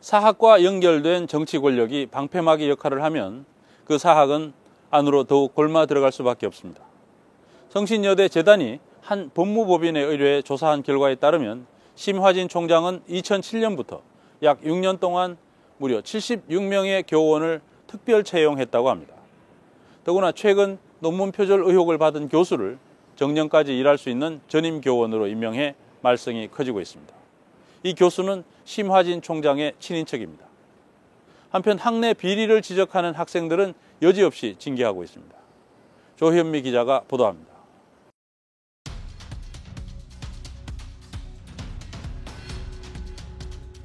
사학과 연결된 정치 권력이 방패막이 역할을 하면 그 사학은 안으로 더욱 골마 들어갈 수밖에 없습니다. 성신여대 재단이 한 법무법인의 의뢰에 조사한 결과에 따르면 심화진 총장은 2007년부터 약 6년 동안 무려 76명의 교원을 특별 채용했다고 합니다. 더구나 최근 논문 표절 의혹을 받은 교수를 정년까지 일할 수 있는 전임 교원으로 임명해 말썽이 커지고 있습니다. 이 교수는 심화진 총장의 친인척입니다. 한편 학내 비리를 지적하는 학생들은 여지없이 징계하고 있습니다. 조현미 기자가 보도합니다.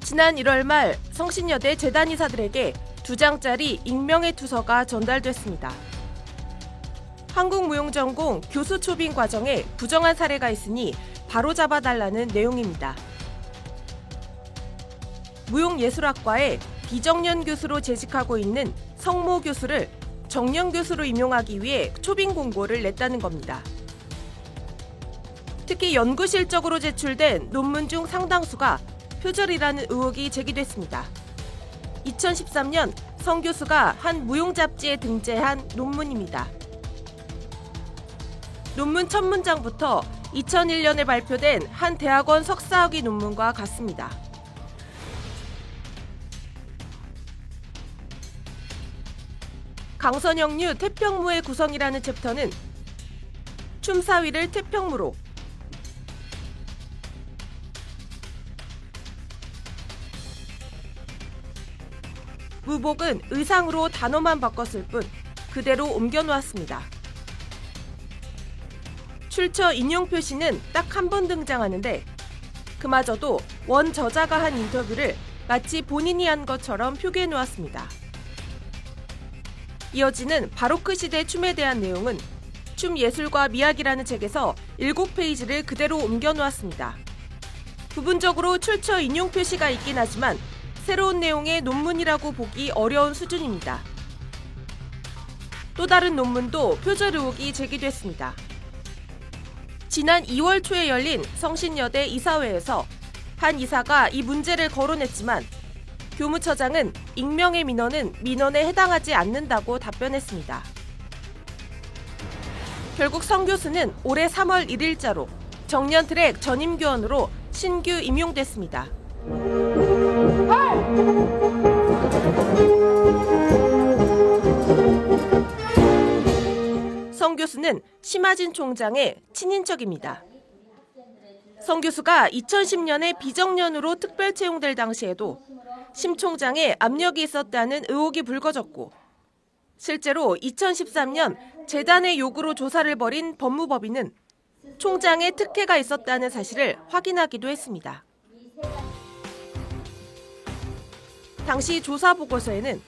지난 1월 말 성신여대 재단이사들에게 2장짜리 익명의 투서가 전달됐습니다. 한국무용전공 교수 초빙 과정에 부정한 사례가 있으니 바로잡아달라는 내용입니다. 무용예술학과에 비정년 교수로 재직하고 있는 성모 교수를 정년 교수로 임용하기 위해 초빙 공고를 냈다는 겁니다. 특히 연구 실적으로 제출된 논문 중 상당수가 표절이라는 의혹이 제기됐습니다. 2013년 성 교수가 한 무용 잡지에 등재한 논문입니다. 논문 첫 문장부터 2001년에 발표된 한 대학원 석사학위 논문과 같습니다. 강선영류 태평무의 구성이라는 챕터는 춤사위를 태평무로, 무복은 의상으로 단어만 바꿨을 뿐 그대로 옮겨놓았습니다. 출처 인용 표시는 딱 한 번 등장하는데 그마저도 원 저자가 한 인터뷰를 마치 본인이 한 것처럼 표기해 놓았습니다. 이어지는 바로크 시대 춤에 대한 내용은 춤 예술과 미학이라는 책에서 7페이지를 그대로 옮겨 놓았습니다. 부분적으로 출처 인용 표시가 있긴 하지만 새로운 내용의 논문이라고 보기 어려운 수준입니다. 또 다른 논문도 표절 의혹이 제기됐습니다. 지난 2월 초에 열린 성신여대 이사회에서 한 이사가 이 문제를 거론했지만 교무처장은 익명의 민원은 민원에 해당하지 않는다고 답변했습니다. 결국 성 교수는 올해 3월 1일자로 정년 트랙 전임교원으로 신규 임용됐습니다. 성 교수는 심화진 총장의 친인척입니다. 성 교수가 2010년에 비정년으로 특별 채용될 당시에도 심 총장의 압력이 있었다는 의혹이 불거졌고 실제로 2013년 재단의 요구로 조사를 벌인 법무법인은 총장의 특혜가 있었다는 사실을 확인하기도 했습니다. 당시 조사 보고서에는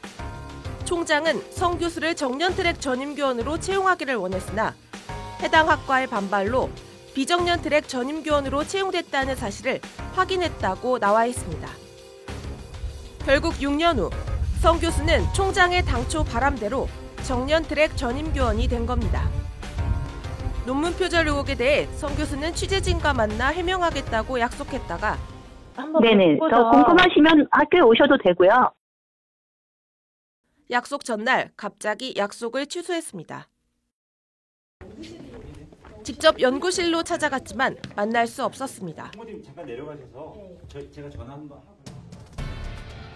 총장은 성 교수를 정년 트랙 전임교원으로 채용하기를 원했으나 해당 학과의 반발로 비정년 트랙 전임교원으로 채용됐다는 사실을 확인했다고 나와 있습니다. 결국 6년 후 성 교수는 총장의 당초 바람대로 정년 트랙 전임교원이 된 겁니다. 논문 표절 의혹에 대해 성 교수는 취재진과 만나 해명하겠다고 약속했다가 네네, 더 궁금하시면 학교에 오셔도 되고요. 약속 전날 갑자기 약속을 취소했습니다. 직접 연구실로 찾아갔지만 만날 수 없었습니다. 잠깐 내려가셔서 제가 전화 한번.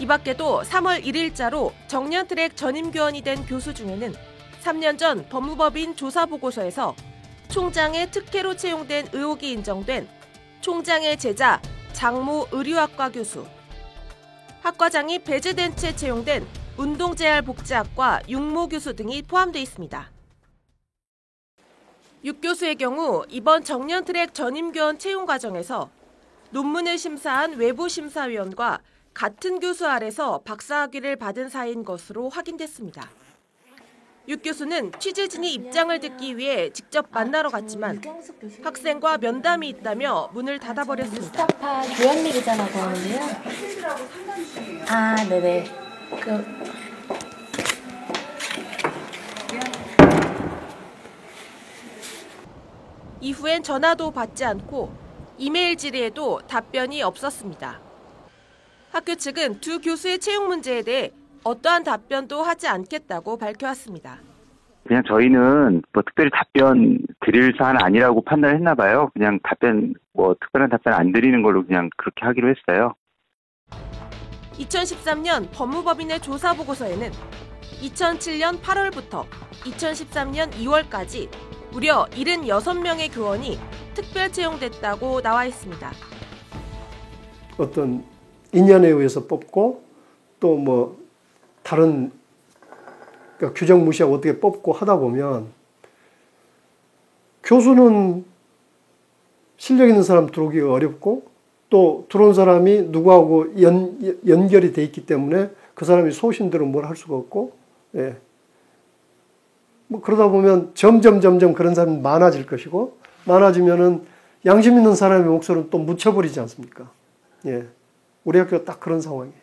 이 밖에도 3월 1일자로 정년 트랙 전임교원이 된 교수 중에는 3년 전 법무법인 조사보고서에서 총장의 특혜로 채용된 의혹이 인정된 총장의 제자 장모 의류학과 교수, 학과장이 배제된 채 채용된 운동재활복지학과 육모 교수 등이 포함되어 있습니다. 6교수의 경우 이번 정년 트랙 전임교원 채용 과정에서 논문을 심사한 외부심사위원과 같은 교수 아래서 박사학위를 받은 사이인 것으로 확인됐습니다. 6교수는 취재진이 입장을 듣기 위해 직접 만나러 갔지만 학생과 면담이 있다며 문을 닫아버렸습니다. 스타파 조현미 기자라고 하는데요. 아, 네네. 이후엔 전화도 받지 않고 이메일 질의에도 답변이 없었습니다. 학교 측은 두 교수의 채용 문제에 대해 어떠한 답변도 하지 않겠다고 밝혀왔습니다. 그냥 저희는 뭐 특별히 답변 드릴 사안은 아니라고 판단했나 봐요. 그냥 특별한 답변 안 드리는 걸로 그냥 그렇게 하기로 했어요. 2013년 법무법인의 조사 보고서에는 2007년 8월부터 2013년 2월까지 무려 76명의 교원이 특별 채용됐다고 나와 있습니다. 어떤 인연에 의해서 뽑고 또 뭐 다른 그러니까 규정 무시하고 어떻게 뽑고 하다 보면 교수는 실력 있는 사람 들어오기가 어렵고 또 들어온 사람이 누구하고 연결이 돼 있기 때문에 그 사람이 소신대로 뭘 할 수가 없고, 예. 뭐 그러다 보면 점점 그런 사람이 많아질 것이고, 많아지면은 양심 있는 사람의 목소리는 또 묻혀버리지 않습니까? 예. 우리 학교가 딱 그런 상황이에요.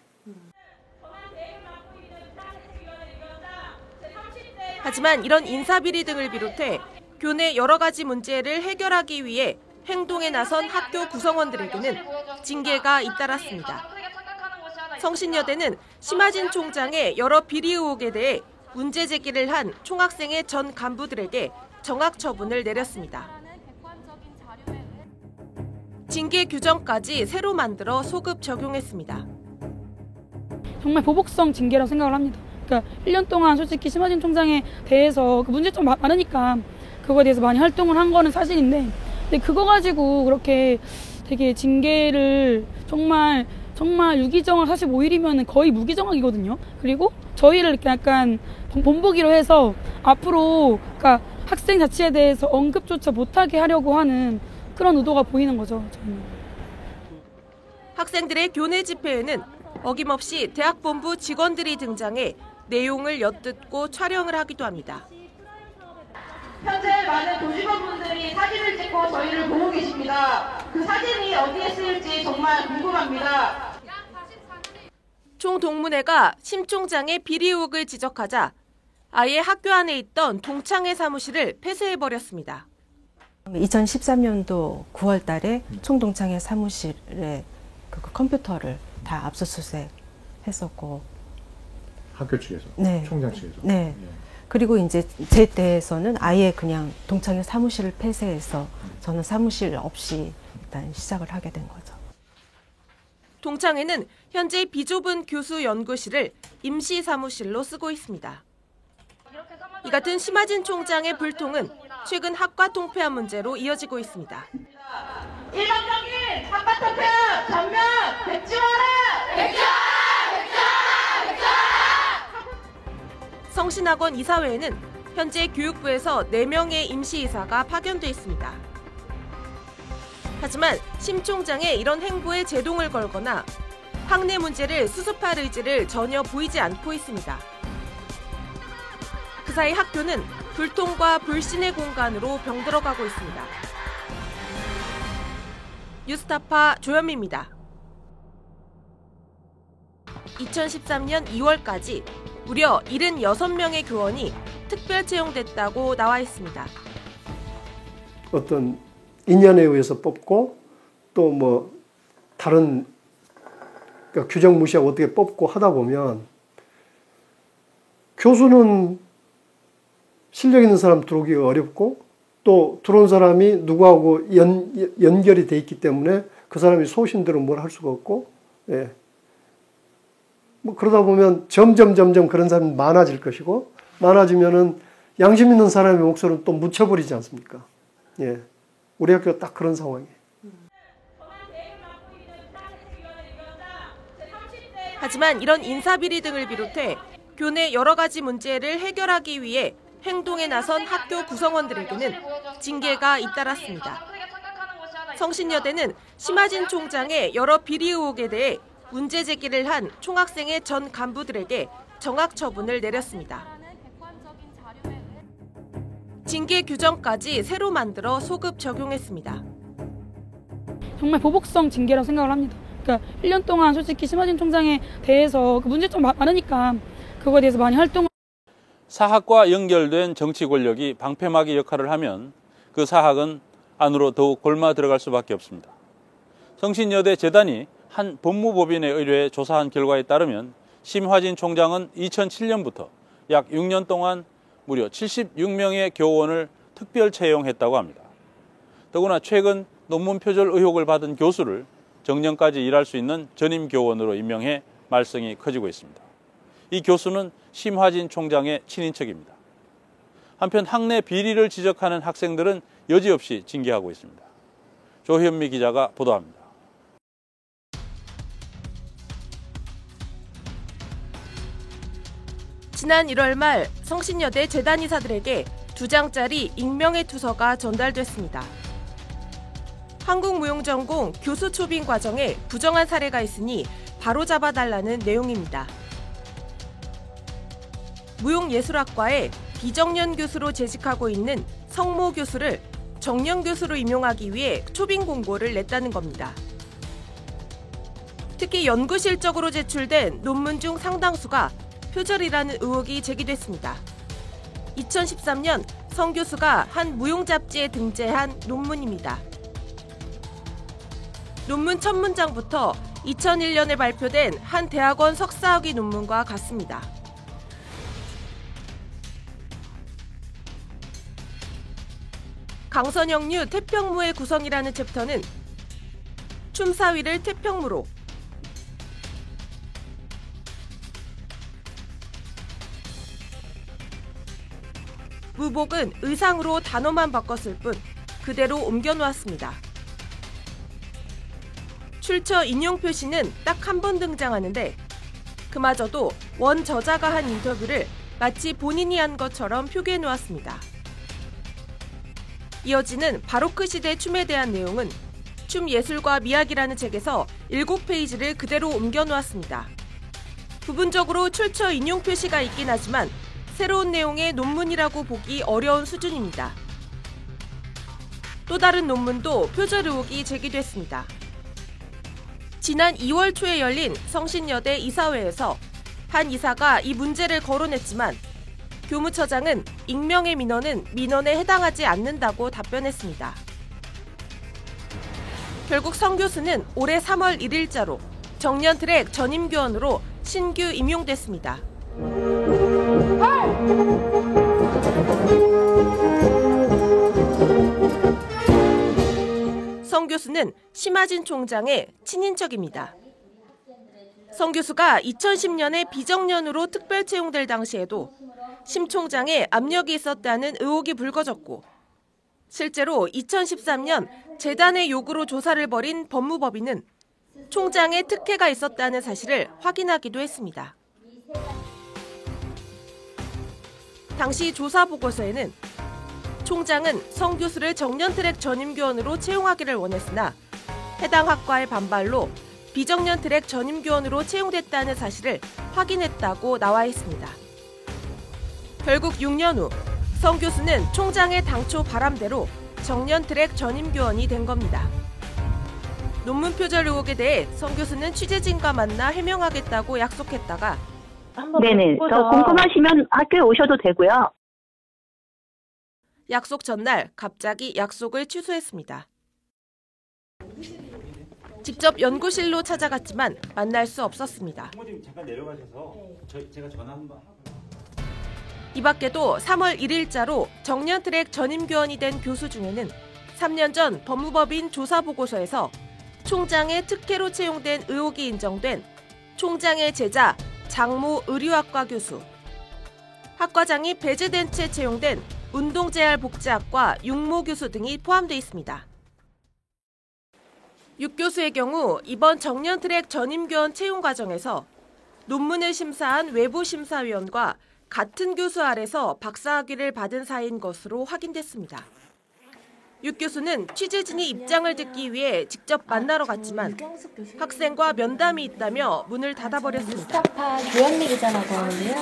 하지만 이런 인사비리 등을 비롯해 교내 여러 가지 문제를 해결하기 위해 행동에 나선 학교 구성원들에게는 징계가 잇따랐습니다. 성신여대는 심하진 총장의 여러 비리 의혹에 대해 문제 제기를 한 총학생회 전 간부들에게 정학 처분을 내렸습니다. 징계 규정까지 새로 만들어 소급 적용했습니다. 정말 보복성 징계라고 생각을 합니다. 그러니까 1년 동안 솔직히 심하진 총장에 대해서 그 문제점 많으니까 그거에 대해서 많이 활동을 한 거는 사실인데, 근데 그거 가지고 그렇게 되게 징계를 정말 유기정학 45일이면 거의 무기정학이거든요. 그리고 저희를 이렇게 약간 본보기로 해서 앞으로 그러니까 학생 자체에 대해서 언급조차 못하게 하려고 하는 그런 의도가 보이는 거죠. 저는. 학생들의 교내 집회에는 어김없이 대학본부 직원들이 등장해 내용을 엿듣고 촬영을 하기도 합니다. 현재 많은 도직원분들이 사진을 찍고 저희를 보고 계십니다. 그 사진이 어디에 쓰일지 정말 궁금합니다. 총동문회가 심 총장의 비리 의혹을 지적하자 아예 학교 안에 있던 동창회 사무실을 폐쇄해버렸습니다. 2013년도 9월 달에 총동창회 사무실에 그 컴퓨터를 다 압수수색 했었고. 학교 측에서? 네. 총장 측에서? 네. 예. 그리고 이제 제 때에서는 아예 그냥 동창회 사무실을 폐쇄해서 저는 사무실 없이 일단 시작을 하게 된 거죠. 동창회는 현재 비좁은 교수 연구실을 임시 사무실로 쓰고 있습니다. 이 같은 심하진 총장의 불통은 최근 학과 통폐합 문제로 이어지고 있습니다. 일반적인 학과 통폐합 전면 백지화라! 성신학원 이사회에는 현재 교육부에서 4명의 임시이사가 파견돼 있습니다. 하지만 심 총장의 이런 행보에 제동을 걸거나 학내 문제를 수습할 의지를 전혀 보이지 않고 있습니다. 그 사이 학교는 불통과 불신의 공간으로 병들어가고 있습니다. 뉴스타파 조현미입니다. 2013년 2월까지 무려 76명의 교원이 특별 채용됐다고 나와 있습니다. 어떤 인연에 의해서 뽑고 또 뭐 다른 그러니까 규정 무시하고 어떻게 뽑고 하다 보면 교수는 실력 있는 사람 들어오기가 어렵고 또 들어온 사람이 누구하고 연결이 돼 있기 때문에 그 사람이 소신대로 뭘 할 수가 없고, 예. 뭐 그러다 보면 점점 그런 사람이 많아질 것이고, 많아지면은 양심 있는 사람의 목소리는 또 묻혀버리지 않습니까? 예. 우리 학교가 딱 그런 상황이에요. 하지만 이런 인사비리 등을 비롯해 교내 여러 가지 문제를 해결하기 위해 행동에 나선 학교 구성원들에게는 징계가 잇따랐습니다. 성신여대는 심하진 총장의 여러 비리 의혹에 대해 문제 제기를 한 총학생회 전 간부들에게 정학 처분을 내렸습니다. 징계 규정까지 새로 만들어 소급 적용했습니다. 정말 보복성 징계라고 생각을 합니다. 그러니까 1년 동안 솔직히 심하진 총장에 대해서 그 문제점 많으니까 그거에 대해서 많이 활동을. 사학과 연결된 정치 권력이 방패막이 역할을 하면 그 사학은 안으로 더욱 골마 들어갈 수밖에 없습니다. 성신여대 재단이 한 법무법인의 의뢰에 조사한 결과에 따르면 심화진 총장은 2007년부터 약 6년 동안 무려 76명의 교원을 특별 채용했다고 합니다. 더구나 최근 논문 표절 의혹을 받은 교수를 정년까지 일할 수 있는 전임 교원으로 임명해 말썽이 커지고 있습니다. 이 교수는 심화진 총장의 친인척입니다. 한편 학내 비리를 지적하는 학생들은 여지없이 징계하고 있습니다. 조현미 기자가 보도합니다. 지난 1월 말 성신여대 재단이사들에게 2장짜리 익명의 투서가 전달됐습니다. 한국무용전공 교수 초빙 과정에 부정한 사례가 있으니 바로잡아달라는 내용입니다. 무용예술학과에 비정년 교수로 재직하고 있는 성모 교수를 정년 교수로 임용하기 위해 초빙 공고를 냈다는 겁니다. 특히 연구 실적으로 제출된 논문 중 상당수가 표절이라는 의혹이 제기됐습니다. 2013년 성 교수가 한 무용 잡지에 등재한 논문입니다. 논문 첫 문장부터 2001년에 발표된 한 대학원 석사학위 논문과 같습니다. 강선영류 태평무의 구성이라는 챕터는 춤사위를 태평무로, 무복은 의상으로 단어만 바꿨을 뿐 그대로 옮겨놓았습니다. 출처 인용 표시는 딱 한 번 등장하는데 그마저도 원 저자가 한 인터뷰를 마치 본인이 한 것처럼 표기해놓았습니다. 이어지는 바로크 시대 춤에 대한 내용은 춤 예술과 미학이라는 책에서 7페이지를 그대로 옮겨놓았습니다. 부분적으로 출처 인용 표시가 있긴 하지만 새로운 내용의 논문이라고 보기 어려운 수준입니다. 또 다른 논문도 표절 의혹이 제기됐습니다. 지난 2월 초에 열린 성신여대 이사회에서 한 이사가 이 문제를 거론했지만 교무처장은 익명의 민원은 민원에 해당하지 않는다고 답변했습니다. 결국 성 교수는 올해 3월 1일자로 정년 트랙 전임교원으로 신규 임용됐습니다. 성 교수는 심화진 총장의 친인척입니다. 성 교수가 2010년에 비정년으로 특별 채용될 당시에도 심 총장의 압력이 있었다는 의혹이 불거졌고 실제로 2013년 재단의 요구로 조사를 벌인 법무법인은 총장의 특혜가 있었다는 사실을 확인하기도 했습니다. 당시 조사 보고서에는 총장은 성 교수를 정년 트랙 전임교원으로 채용하기를 원했으나 해당 학과의 반발로 비정년 트랙 전임교원으로 채용됐다는 사실을 확인했다고 나와 있습니다. 결국 6년 후 성 교수는 총장의 당초 바람대로 정년 트랙 전임교원이 된 겁니다. 논문 표절 의혹에 대해 성 교수는 취재진과 만나 해명하겠다고 약속했다가 네네. 더 궁금하시면 학교에 오셔도 되고요. 약속 전날 갑자기 약속을 취소했습니다. 직접 연구실로 찾아갔지만 만날 수 없었습니다. 잠깐 내려가셔서 제가 전화 한번. 이 밖에도 3월 1일자로 정년 트랙 전임교원이 된 교수 중에는 3년 전 법무법인 조사보고서에서 총장의 특혜로 채용된 의혹이 인정된 총장의 제자 장모 의류학과 교수, 학과장이 배제된 채 채용된 운동재활복지학과 육모 교수 등이 포함되어 있습니다. 6 교수의 경우 이번 정년 트랙 전임교원 채용 과정에서 논문을 심사한 외부심사위원과 같은 교수 아래서 박사학위를 받은 사이인 것으로 확인됐습니다. 6 교수는 취재진이 입장을 듣기 위해 직접 만나러 갔지만 학생과 면담이 있다며 문을 닫아버렸습니다. 스타파 교현미 기자라고 하는데요.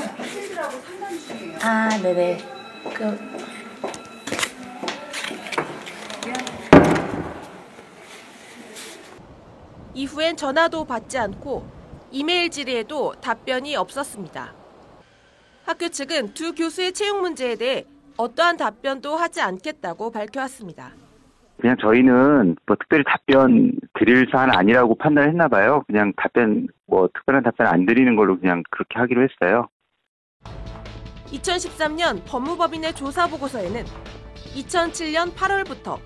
아, 네네. 이후엔 전화도 받지 않고 이메일 질의에도 답변이 없었습니다. 학교 측은 2 교수의 채용 문제에 대해 어떠한 답변도 하지 않겠다고 밝혀왔습니다. 그냥 저희는 뭐 특별히 답변 드릴 사안은 아니라고 판단했나 봐요. 그냥 특별한 답변 안 드리는 걸로 그냥 그렇게 하기로 했어요. 2013년 법무법인의 조사 보고서에는 2007년 8월부터